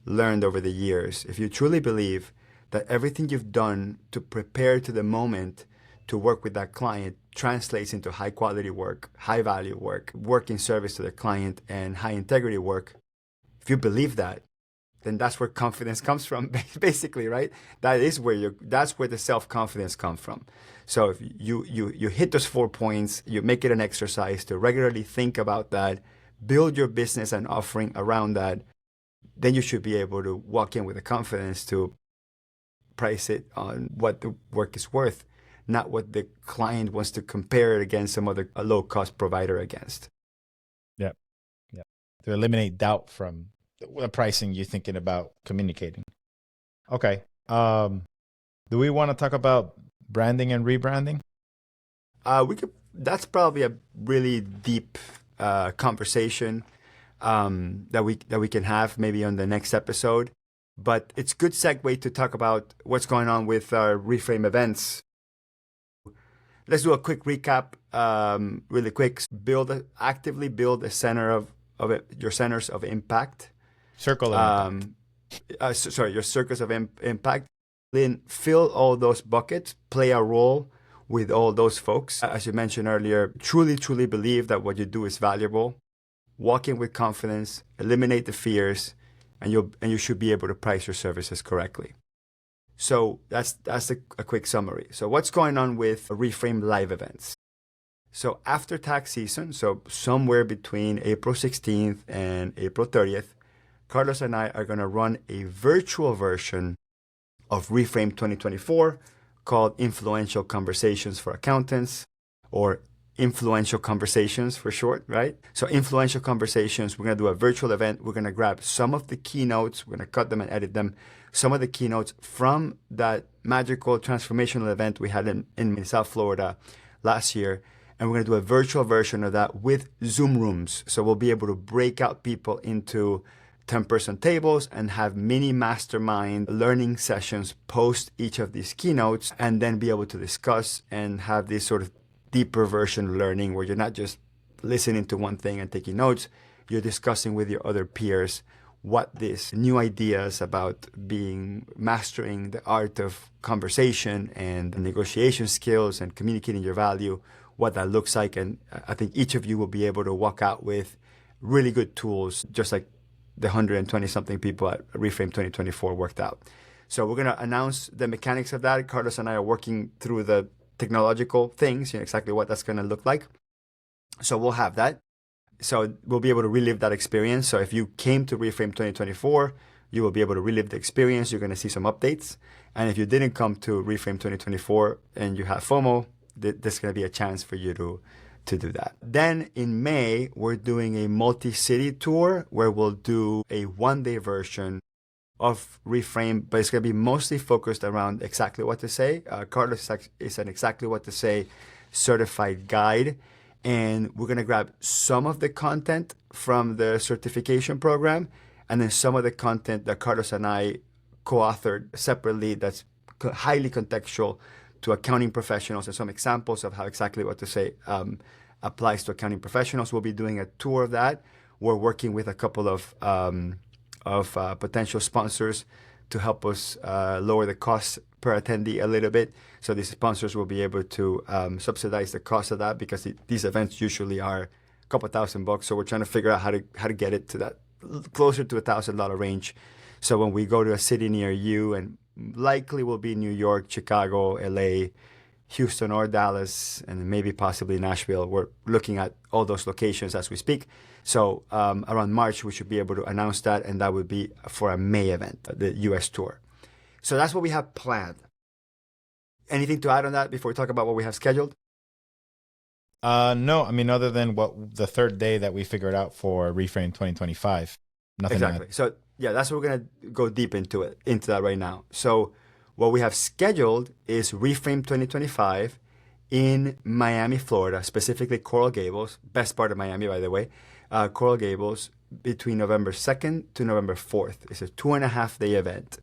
learned over the years, if you truly believe that everything you've done to prepare to the moment to work with that client translates into high quality work, high value work in service to the client, and high integrity work, if you believe that, then that's where confidence comes from, basically, right? That's where the self-confidence comes from. So if you hit those 4 points, you make it an exercise to regularly think about that, build your business and offering around that, then you should be able to walk in with the confidence to price it on what the work is worth, not what the client wants to compare it against some other low-cost provider against. Yeah. To eliminate doubt from the pricing you're thinking about communicating. Okay. Do we want to talk about branding and rebranding? That's probably a really deep conversation that we can have maybe on the next episode. But it's a good segue to talk about what's going on with our REFRAME events. Let's do a quick recap, really quick. Actively build a center of your centers of impact. Circle of impact. Your circles of impact. Then fill all those buckets, play a role with all those folks. As you mentioned earlier, truly believe that what you do is valuable. Walk in with confidence, eliminate the fears, and you should be able to price your services correctly. So that's a quick summary. So what's going on with REFRAME live events? So after tax season, so somewhere between April 16th and April 30th, Carlos and I are going to run a virtual version of Reframe 2024 called Influential Conversations for Accountants, or Influential Conversations for short, right? So Influential Conversations, we're going to do a virtual event. We're going to grab some of the keynotes. We're going to cut them and edit them. Some of the keynotes from that magical transformational event we had in South Florida last year. And we're going to do a virtual version of that with Zoom rooms. So we'll be able to break out people into 10-person tables and have mini mastermind learning sessions post each of these keynotes, and then be able to discuss and have this sort of deeper version of learning where you're not just listening to one thing and taking notes, you're discussing with your other peers what these new ideas about mastering the art of conversation and negotiation skills and communicating your value, what that looks like. And I think each of you will be able to walk out with really good tools, just like the 120 something people at Reframe 2024 worked out. So we're going to announce the mechanics of that. Carlos and I are working through the technological things, exactly what that's going to look like. So we'll have that. So we'll be able to relive that experience. So if you came to Reframe 2024, you will be able to relive the experience. You're going to see some updates. And if you didn't come to Reframe 2024 and you have FOMO, there's going to be a chance for you to do that. Then in May, we're doing a multi-city tour where we'll do a one-day version of Reframe, but it's going to be mostly focused around exactly what to say. Carlos is an exactly what to say certified guide. And we're going to grab some of the content from the certification program and then some of the content that Carlos and I co-authored separately that's highly contextual to accounting professionals, and some examples of how exactly what to say applies to accounting professionals. We'll be doing a tour of that. We're working with a couple of potential sponsors to help us lower the cost per attendee a little bit. So these sponsors will be able to subsidize the cost of that, because these events usually are a couple $1,000. So we're trying to figure out how to get it to that closer to $1,000 range. So when we go to a city near you, and likely will be New York, Chicago, LA, Houston or Dallas, and maybe possibly Nashville. We're looking at all those locations as we speak. So around March, we should be able to announce that, and that would be for a May event, the US tour. So that's what we have planned. Anything to add on that before we talk about what we have scheduled? No, I mean, other than what the third day that we figured out for Reframe 2025. Nothing. Exactly. So yeah, that's what we're going to go deep into that right now. So what we have scheduled is Reframe 2025 in Miami, Florida, specifically Coral Gables, best part of Miami, by the way, Coral Gables, between November 2nd to November 4th. It's a 2.5-day event.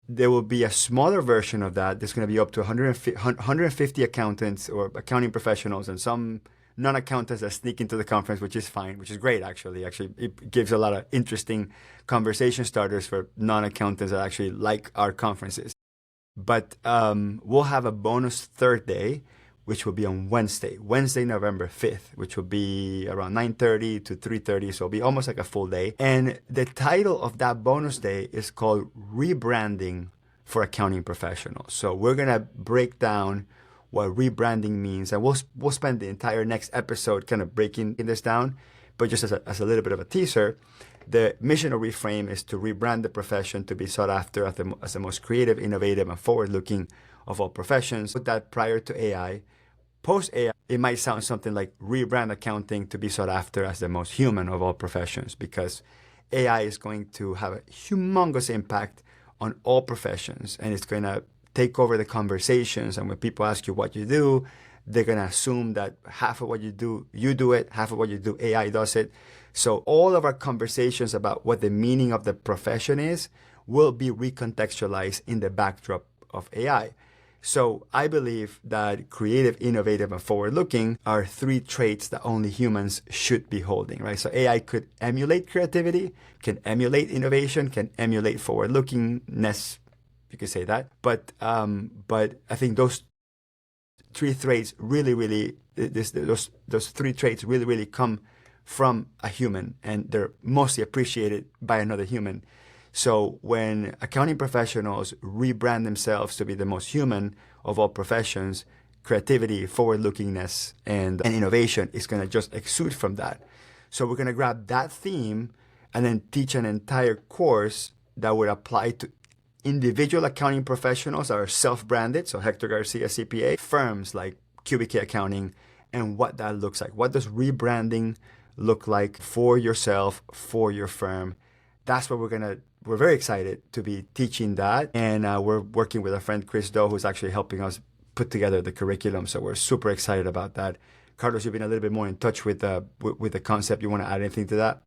There will be a smaller version of that. There's going to be up to 150 accountants or accounting professionals and some non-accountants that sneak into the conference, which is fine, which is great, actually. Actually, it gives a lot of interesting conversation starters for non-accountants that actually like our conferences. But we'll have a bonus third day, which will be on Wednesday, November 5th, which will be around 9:30 to 3:30. So it'll be almost like a full day. And the title of that bonus day is called Rebranding for Accounting Professionals. So we're going to break down what rebranding means. And we'll spend the entire next episode kind of breaking this down. But just as a little bit of a teaser, the mission of Reframe is to rebrand the profession to be sought after as the most creative, innovative, and forward-looking of all professions. Put that prior to AI. Post-AI, it might sound something like rebrand accounting to be sought after as the most human of all professions, because AI is going to have a humongous impact on all professions, and it's going to take over the conversations. And when people ask you what you do, they're going to assume that half of what you do it, half of what you do, AI does it. So all of our conversations about what the meaning of the profession is will be recontextualized in the backdrop of AI. So I believe that creative, innovative, and forward-looking are three traits that only humans should be holding, right? So AI could emulate creativity, can emulate innovation, can emulate forward-lookingness, you could say that. But I think those three traits really those three traits really come from a human, and they're mostly appreciated by another human. So when accounting professionals rebrand themselves to be the most human of all professions, creativity, forward-lookingness, and innovation is going to just exude from that. So we're going to grab that theme and then teach an entire course that would apply to individual accounting professionals that are self-branded, so Hector Garcia CPA, firms like QBK Accounting, and what that looks like. What does rebranding look like for yourself, for your firm? That's what we're very excited to be teaching that. And we're working with our friend Chris Doe, who's actually helping us put together the curriculum. So we're super excited about that. Carlos, you've been a little bit more in touch with the concept. You want to add anything to that?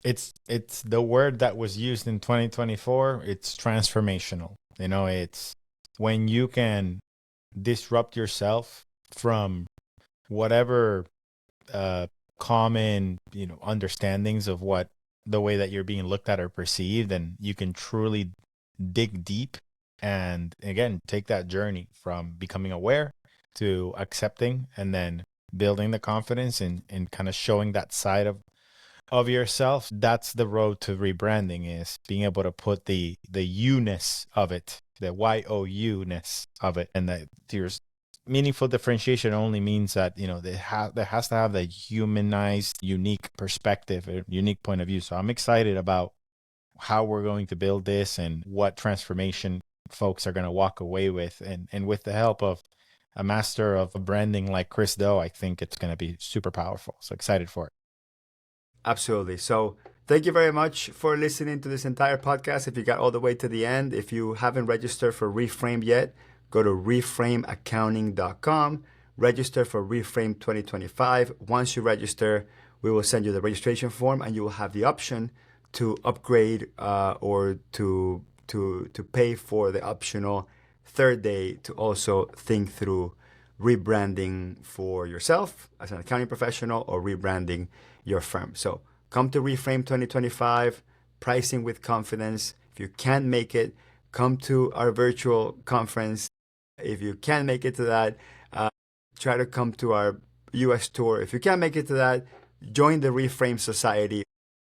It's the word that was used in 2024. It's transformational. It's when you can disrupt yourself from whatever common, understandings of what the way that you're being looked at or perceived, and you can truly dig deep and again take that journey from becoming aware to accepting and then building the confidence and kind of showing that side of yourself. That's the road to rebranding, is being able to put the you-ness of it, the you-ness of it, and that there's meaningful differentiation only means that there has to have the humanized, unique perspective, a unique point of view. So I'm excited about how we're going to build this and what transformation folks are going to walk away with, and with the help of a master of branding like Chris Doe, I think it's going to be super powerful. So excited for it. Absolutely. So thank you very much for listening to this entire podcast. If you got all the way to the end, if you haven't registered for REFRAME yet, go to reframeaccounting.com, register for REFRAME 2025. Once you register, we will send you the registration form, and you will have the option to upgrade or to pay for the optional third day to also think through rebranding for yourself as an accounting professional or rebranding your firm. So come to REFRAME 2025, pricing with confidence. If you can't make it, come to our virtual conference. If you can't make it to that, try to come to our US tour. If you can't make it to that, join the REFRAME Society.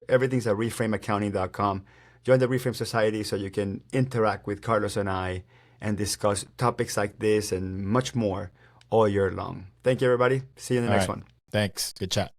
Everything's at reframeaccounting.com. Join the REFRAME Society so you can interact with Carlos and I and discuss topics like this and much more all year long. Thank you, everybody. See you in the next one. Thanks. Good chat.